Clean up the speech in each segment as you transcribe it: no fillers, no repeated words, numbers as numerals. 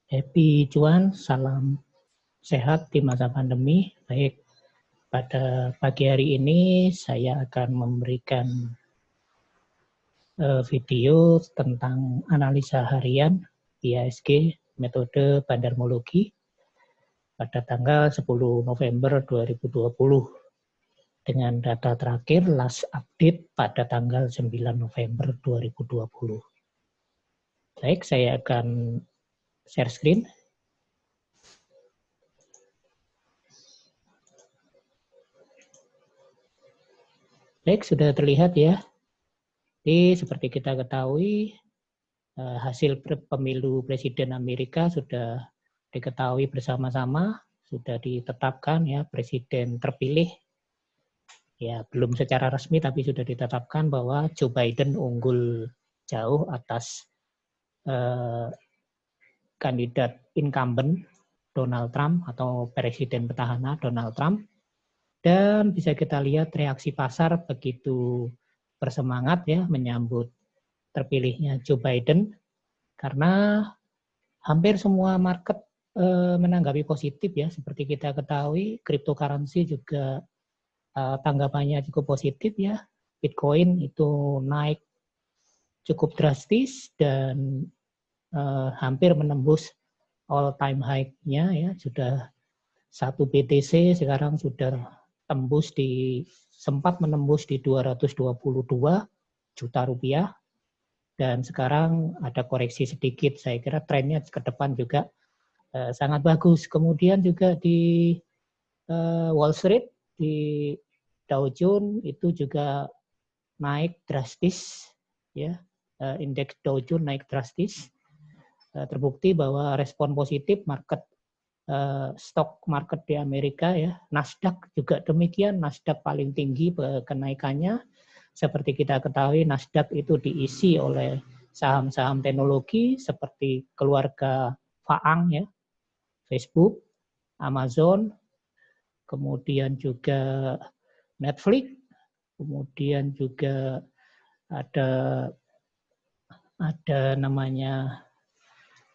Happy cuan, salam sehat di masa pandemi. Baik, pada pagi hari ini saya akan memberikan video tentang analisa harian IHSG metode bandarmologi pada tanggal 10 November 2020 dengan data terakhir last update pada tanggal 9 November 2020. Baik, saya akan share screen. Baik, sudah terlihat ya. Jadi seperti kita ketahui, hasil pemilu presiden Amerika sudah diketahui bersama-sama, sudah ditetapkan ya presiden terpilih. Ya, belum secara resmi tapi sudah ditetapkan bahwa Joe Biden unggul jauh atas kandidat incumbent Donald Trump atau presiden petahana Donald Trump. Dan bisa kita lihat reaksi pasar begitu bersemangat ya menyambut terpilihnya Joe Biden karena hampir semua market menanggapi positif ya, seperti kita ketahui cryptocurrency juga tanggapannya cukup positif ya. Bitcoin itu naik cukup drastis dan hampir menembus all time high-nya ya, sudah 1 BTC sekarang sudah tembus sempat menembus di 222 juta rupiah. Dan sekarang ada koreksi sedikit, saya kira trennya ke depan juga sangat bagus. Kemudian juga di Wall Street, di Dow Jones itu juga naik drastis, ya, indeks Dow Jones naik drastis. Terbukti bahwa respon positif stock market di Amerika ya, Nasdaq juga demikian, Nasdaq paling tinggi kenaikannya. Seperti kita ketahui, Nasdaq itu diisi oleh saham-saham teknologi seperti keluarga Faang ya, Facebook, Amazon, kemudian juga Netflix, kemudian juga ada namanya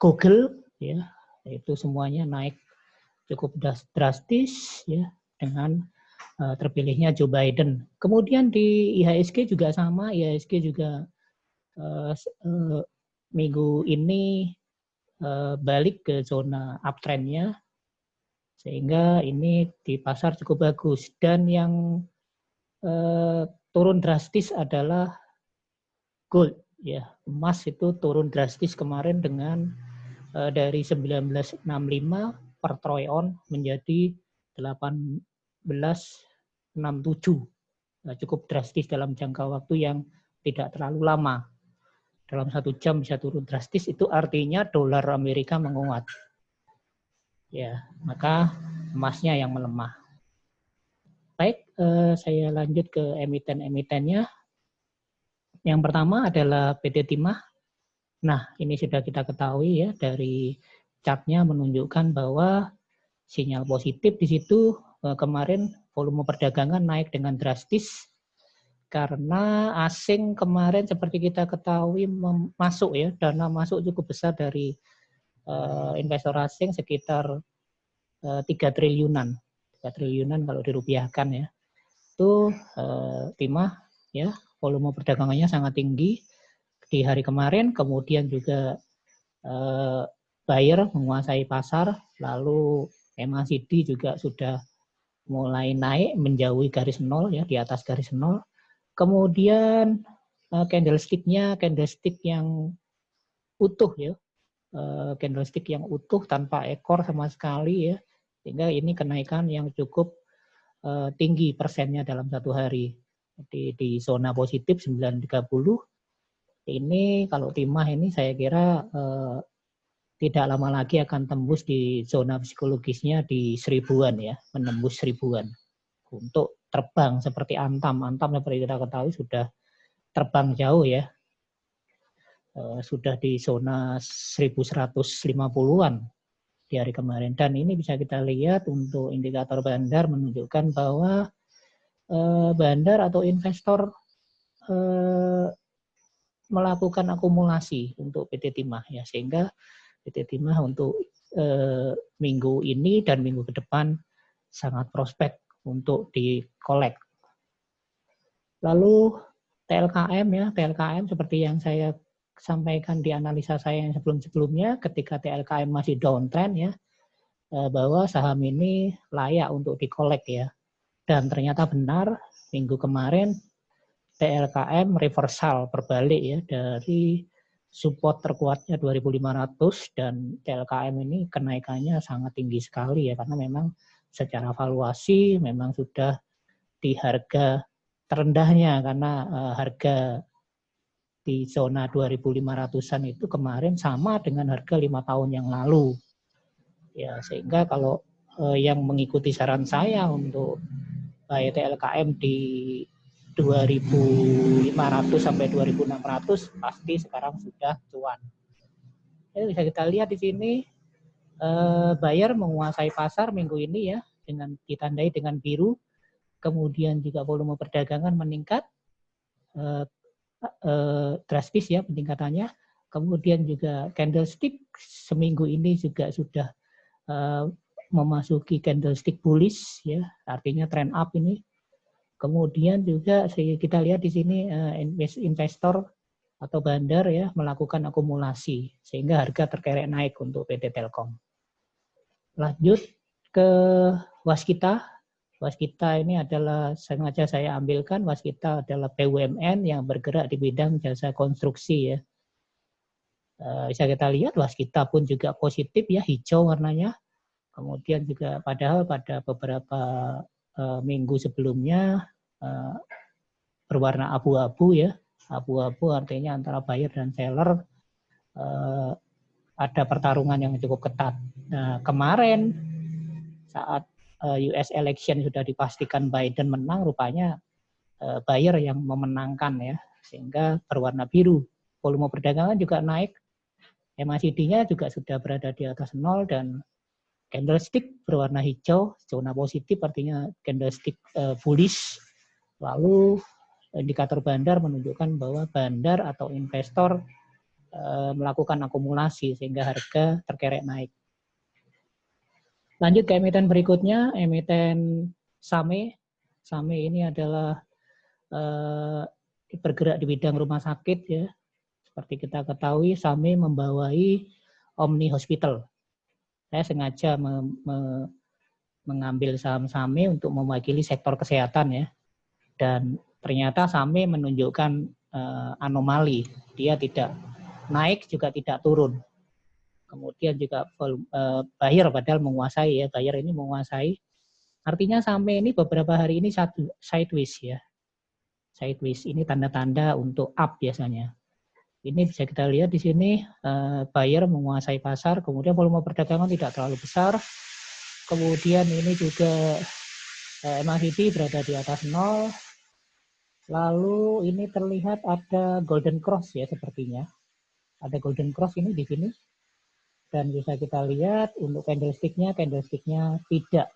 Google ya, itu semuanya naik cukup drastis ya dengan terpilihnya Joe Biden. Kemudian di IHSG juga sama, IHSG juga minggu ini balik ke zona uptrendnya, sehingga ini di pasar cukup bagus. Dan yang turun drastis adalah gold ya, emas itu turun drastis kemarin dengan dari 1965 per troy ounce menjadi 1867. Nah, cukup drastis dalam jangka waktu yang tidak terlalu lama. Dalam 1 jam bisa turun drastis, itu artinya dolar Amerika menguat. Ya, maka emasnya yang melemah. Baik, saya lanjut ke emiten-emitennya. Yang pertama adalah PT Timah. Nah, ini sudah kita ketahui ya, dari chartnya menunjukkan bahwa sinyal positif di situ. Kemarin volume perdagangan naik dengan drastis karena asing kemarin seperti kita ketahui masuk ya, dana masuk cukup besar dari investor asing sekitar 3 triliunan. 3 triliunan kalau dirupiahkan ya. Itu Timah ya, volume perdagangannya sangat tinggi di hari kemarin. Kemudian juga buyer menguasai pasar, lalu MACD juga sudah mulai naik menjauhi garis nol ya, di atas garis nol. Kemudian candlestick yang utuh ya, candlestick yang utuh tanpa ekor sama sekali ya, sehingga ini kenaikan yang cukup tinggi persennya dalam satu hari. Jadi di zona positif 930. Ini kalau Timah ini saya kira tidak lama lagi akan tembus di zona psikologisnya di 1000-an ya, menembus 1000-an. Untuk terbang seperti Antam seperti kita ketahui sudah terbang jauh ya. Sudah di zona 1150-an di hari kemarin. Dan ini bisa kita lihat untuk indikator bandar menunjukkan bahwa bandar atau investor melakukan akumulasi untuk PT Timah ya, sehingga PT Timah untuk minggu ini dan minggu ke depan sangat prospek untuk di-collect. Lalu TLKM ya, TLKM seperti yang saya sampaikan di analisa saya yang sebelum-sebelumnya, ketika TLKM masih downtrend ya, bahwa saham ini layak untuk di-collect ya. Dan ternyata benar, minggu kemarin TLKM reversal berbalik ya dari support terkuatnya 2.500 dan TLKM ini kenaikannya sangat tinggi sekali ya, karena memang secara valuasi memang sudah di harga terendahnya, karena harga di zona 2.500-an itu kemarin sama dengan harga 5 tahun yang lalu. Ya, sehingga kalau yang mengikuti saran saya untuk buy TLKM di 2.500 sampai 2.600 pasti sekarang sudah cuan. Jadi bisa kita lihat di sini buyer menguasai pasar minggu ini ya, dengan ditandai dengan biru. Kemudian juga volume perdagangan meningkat drastis ya peningkatannya. Kemudian juga candlestick seminggu ini juga sudah memasuki candlestick bullish ya, artinya trend up ini. Kemudian juga kita lihat di sini investor atau bandar ya melakukan akumulasi sehingga harga terkerek naik untuk PT Telkom. Lanjut ke Waskita. Waskita ini adalah sengaja saya ambilkan, Waskita adalah BUMN yang bergerak di bidang jasa konstruksi ya. Bisa kita lihat Waskita pun juga positif ya, hijau warnanya. Kemudian juga padahal pada beberapa minggu sebelumnya berwarna abu-abu ya. Abu-abu artinya antara buyer dan seller ada pertarungan yang cukup ketat. Nah, kemarin saat US election sudah dipastikan Biden menang, rupanya buyer yang memenangkan ya, sehingga berwarna biru. Volume perdagangan juga naik. MACD-nya juga sudah berada di atas 0 dan candlestick berwarna hijau, zona positif artinya candlestick bullish. Lalu indikator bandar menunjukkan bahwa bandar atau investor melakukan akumulasi sehingga harga terkerek naik. Lanjut ke emiten berikutnya, emiten SAME. SAME ini adalah bergerak di bidang rumah sakit ya. Seperti kita ketahui, SAME membawai Omni Hospital. Saya sengaja mengambil saham SAME untuk mewakili sektor kesehatan ya. Dan ternyata SAME menunjukkan anomali. Dia tidak naik juga tidak turun. Kemudian juga buyer padahal menguasai ya, buyer ini menguasai. Artinya SAME ini beberapa hari ini sideways ya. Sideways ini tanda-tanda untuk up biasanya. Ini bisa kita lihat di sini buyer menguasai pasar, kemudian volume perdagangan tidak terlalu besar. Kemudian ini juga MACD berada di atas 0. Lalu ini terlihat ada golden cross ya sepertinya. Ada golden cross ini di sini. Dan bisa kita lihat untuk candlestick-nya tidak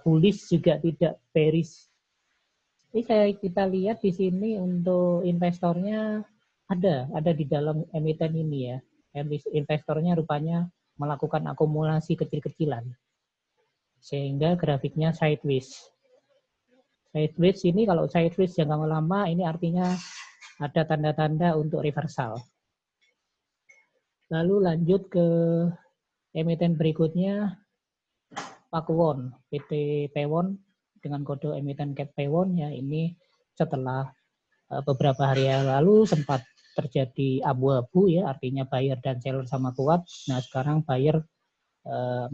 bullish juga tidak bearish. Ini kita lihat di sini untuk investornya ada di dalam emiten ini ya. Investornya rupanya melakukan akumulasi kecil-kecilan. Sehingga grafiknya sideways. Sideways ini kalau sideways jangka lama ini artinya ada tanda-tanda untuk reversal. Lalu lanjut ke emiten berikutnya Pakuwon, PT Pewon dengan kode emiten Cat Pewon ya, ini setelah beberapa hari yang lalu sempat terjadi abu-abu ya, artinya buyer dan seller sama kuat. Nah, sekarang buyer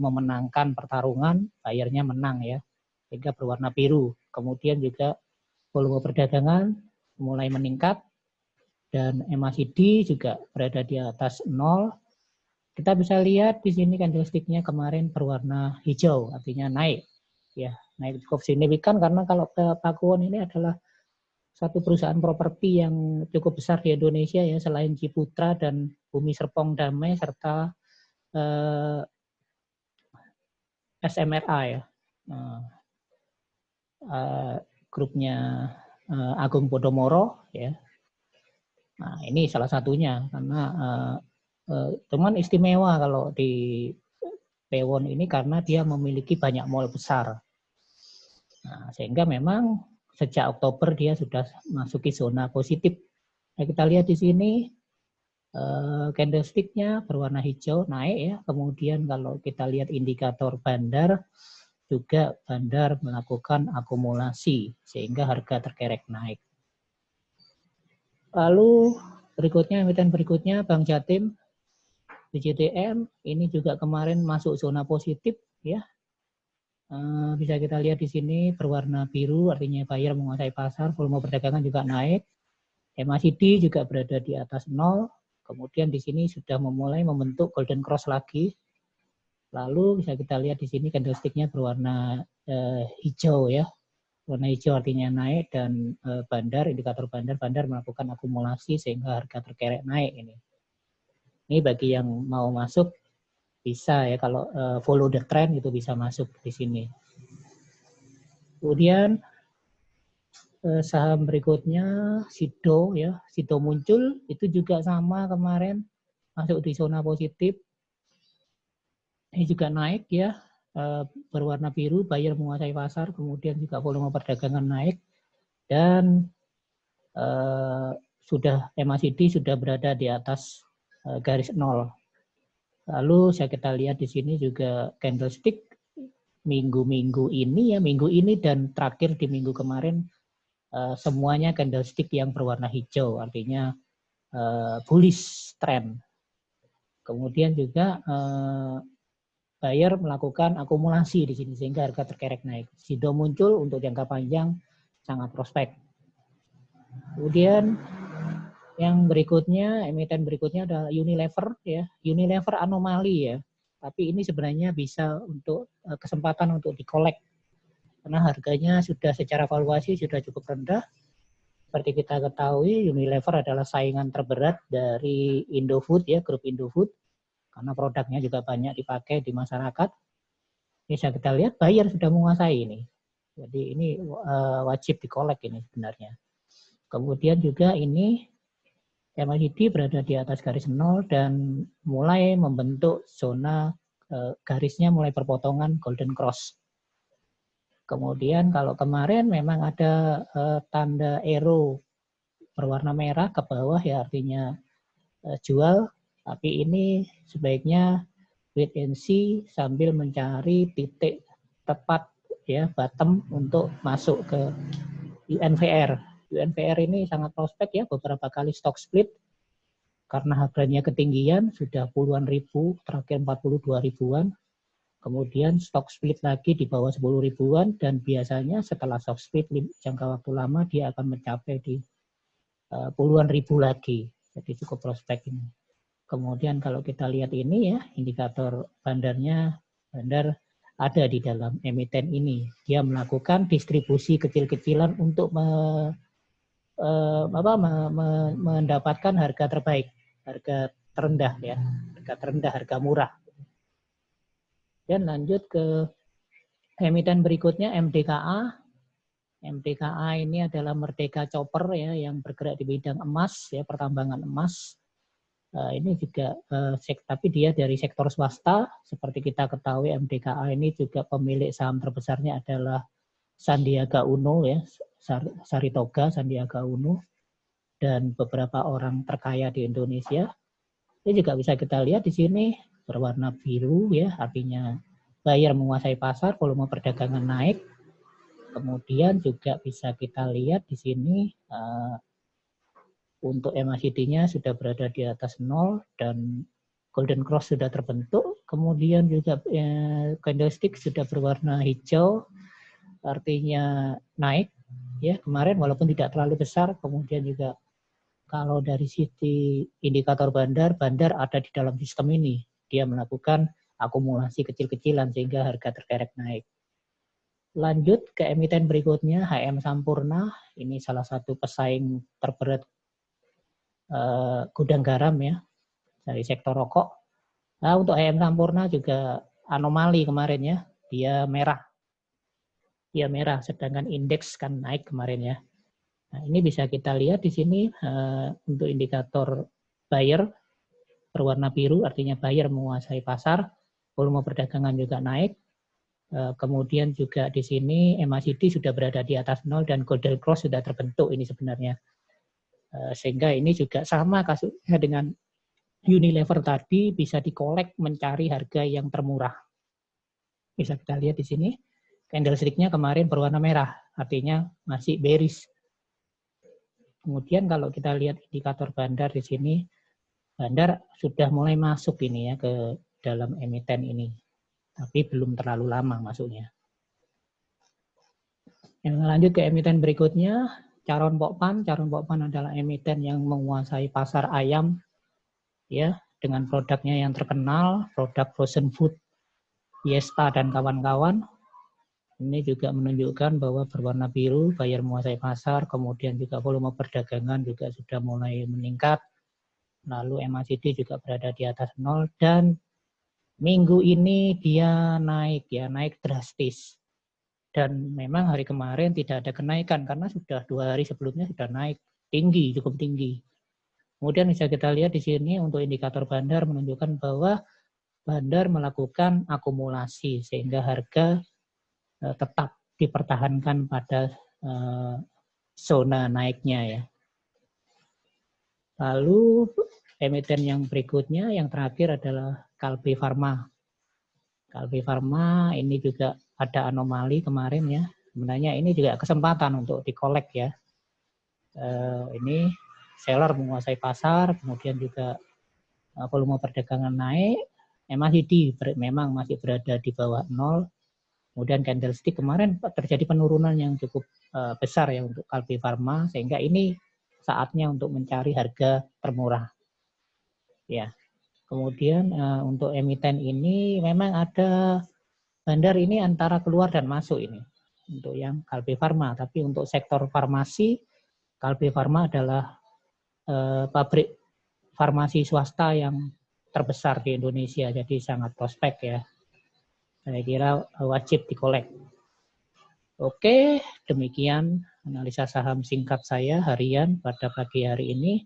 memenangkan pertarungan, buyernya menang ya, sehingga berwarna biru. Kemudian juga volume perdagangan mulai meningkat dan MACD juga berada di atas 0. Kita bisa lihat di sini candlestick-nya kemarin berwarna hijau, artinya naik. Ya, naik cukup signifikan karena kalau Pakuwon ini adalah satu perusahaan properti yang cukup besar di Indonesia ya, selain Ciputra dan Bumi Serpong Damai serta SMRA ya, grupnya Agung Podomoro ya. Nah, ini salah satunya karena Cuman istimewa kalau di Pewon ini karena dia memiliki banyak mall besar. Nah, sehingga memang sejak Oktober dia sudah masuki zona positif. Nah, kita lihat di sini candlestick-nya berwarna hijau naik ya. Kemudian kalau kita lihat indikator bandar juga bandar melakukan akumulasi sehingga harga terkerek naik. Lalu berikutnya emiten berikutnya Bank Jatim BJTM ini juga kemarin masuk zona positif ya. Bisa kita lihat di sini berwarna biru artinya buyer menguasai pasar, volume perdagangan juga naik. MACD juga berada di atas 0. Kemudian di sini sudah memulai membentuk golden cross lagi. Lalu bisa kita lihat di sini candlestick-nya berwarna hijau ya. Warna hijau artinya naik dan indikator bandar melakukan akumulasi sehingga harga terkerek naik ini. Ini bagi yang mau masuk bisa ya kalau follow the trend itu bisa masuk di sini. Kemudian saham berikutnya Sido ya, Sido muncul itu juga sama kemarin masuk di zona positif. Ini juga naik ya, berwarna biru, buyer menguasai pasar, kemudian juga volume perdagangan naik dan sudah MACD sudah berada di atas garis 0. Lalu kita lihat di sini juga candlestick minggu ini dan terakhir di minggu kemarin semuanya candlestick yang berwarna hijau, artinya bullish trend. Kemudian juga buyer melakukan akumulasi di sini sehingga harga terkerek naik. Sido muncul untuk jangka panjang sangat prospek. Kemudian yang berikutnya, emiten berikutnya adalah Unilever ya. Unilever anomali ya. Tapi ini sebenarnya bisa untuk kesempatan untuk dikolek karena harganya sudah secara valuasi sudah cukup rendah. Seperti kita ketahui, Unilever adalah saingan terberat dari Indofood ya, grup Indofood. Karena produknya juga banyak dipakai di masyarakat. Bisa kita lihat buyer sudah menguasai ini. Jadi ini wajib dikolek ini sebenarnya. Kemudian juga ini MACD berada di atas garis 0 dan mulai membentuk zona garisnya mulai berpotongan golden cross. Kemudian kalau kemarin memang ada tanda arrow berwarna merah ke bawah ya artinya jual, tapi ini sebaiknya wait and see sambil mencari titik tepat ya bottom untuk masuk ke UNVR. UNVR ini sangat prospek ya, beberapa kali stock split karena harganya ketinggian sudah puluhan ribu, terakhir 42 ribuan. Kemudian stock split lagi di bawah 10 ribuan dan biasanya setelah stock split jangka waktu lama dia akan mencapai di puluhan ribu lagi. Jadi cukup prospek ini. Kemudian kalau kita lihat ini ya, indikator bandar ada di dalam emiten ini. Dia melakukan distribusi kecil-kecilan untuk mendapatkan harga terbaik, harga terendah ya, harga terendah, harga murah. Dan lanjut ke emiten berikutnya MDKA. MDKA ini adalah Merdeka Copper ya yang bergerak di bidang emas ya, pertambangan emas. Ini juga tapi dia dari sektor swasta. Seperti kita ketahui MDKA ini juga pemilik saham terbesarnya adalah Sandiaga Uno ya, Saritoga Sandiaga Uno dan beberapa orang terkaya di Indonesia. Ini juga bisa kita lihat di sini berwarna biru ya, artinya buyer menguasai pasar, volume perdagangan naik. Kemudian juga bisa kita lihat di sini untuk MACD-nya sudah berada di atas 0 dan golden cross sudah terbentuk. Kemudian juga candlestick sudah berwarna hijau, artinya naik ya kemarin walaupun tidak terlalu besar. Kemudian juga kalau dari sisi indikator bandar ada di dalam sistem ini. Dia melakukan akumulasi kecil-kecilan sehingga harga terkerek naik. Lanjut ke emiten berikutnya, HM Sampurna. Ini salah satu pesaing terberat gudang garam ya dari sektor rokok. Nah, untuk HM Sampurna juga anomali kemarin ya. Dia merah. Sedangkan indeks kan naik kemarin ya. Nah, ini bisa kita lihat di sini untuk indikator buyer berwarna biru, artinya buyer menguasai pasar, volume perdagangan juga naik. Kemudian juga di sini MACD sudah berada di atas 0 dan golden cross sudah terbentuk ini sebenarnya. Sehingga ini juga sama kasusnya dengan Unilever tadi, bisa dikolek mencari harga yang termurah. Bisa kita lihat di sini, candlestick-nya kemarin berwarna merah, artinya masih bearish. Kemudian kalau kita lihat indikator bandar di sini, bandar sudah mulai masuk ini ya ke dalam emiten ini. Tapi belum terlalu lama masuknya. Yang lanjut ke emiten berikutnya, Charon Pokpan. Charon Pokpan adalah emiten yang menguasai pasar ayam, ya, dengan produknya yang terkenal, produk frozen food, Fiesta dan kawan-kawan. Ini juga menunjukkan bahwa berwarna biru, buyer menguasai pasar, kemudian juga volume perdagangan juga sudah mulai meningkat. Lalu MACD juga berada di atas 0 dan minggu ini dia naik ya, naik drastis. Dan memang hari kemarin tidak ada kenaikan karena sudah 2 hari sebelumnya sudah naik tinggi, cukup tinggi. Kemudian bisa kita lihat di sini untuk indikator bandar menunjukkan bahwa bandar melakukan akumulasi sehingga harga tetap dipertahankan pada zona naiknya ya. Lalu emiten yang berikutnya, yang terakhir adalah Kalbe Pharma. Kalbe Pharma ini juga ada anomali kemarin ya. Sebenarnya ini juga kesempatan untuk dikolek ya. Ini seller menguasai pasar, kemudian juga volume perdagangan naik, MACD memang masih berada di bawah 0. Kemudian candlestick kemarin terjadi penurunan yang cukup besar ya untuk Kalbe Pharma, sehingga ini saatnya untuk mencari harga termurah. Ya. Kemudian untuk emiten ini memang ada bandar ini antara keluar dan masuk ini untuk yang Kalbe Pharma, tapi untuk sektor farmasi, Kalbe Pharma adalah pabrik farmasi swasta yang terbesar di Indonesia, jadi sangat prospek ya. Saya kira wajib dikolek. Oke, demikian analisa saham singkat saya harian pada pagi hari ini.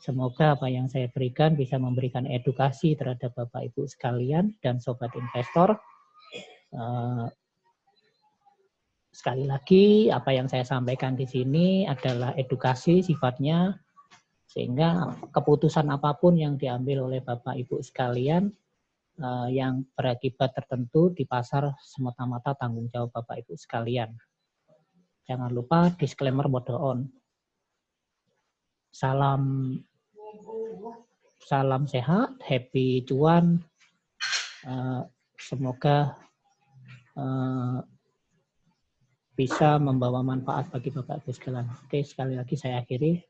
Semoga apa yang saya berikan bisa memberikan edukasi terhadap Bapak Ibu sekalian dan sobat investor. Sekali lagi, apa yang saya sampaikan di sini adalah edukasi sifatnya, sehingga keputusan apapun yang diambil oleh Bapak Ibu sekalian yang berakibat tertentu di pasar semata-mata tanggung jawab Bapak Ibu sekalian. Jangan lupa disclaimer mode on. Salam sehat, happy cuan. Semoga bisa membawa manfaat bagi Bapak Ibu sekalian. Oke, sekali lagi saya akhiri.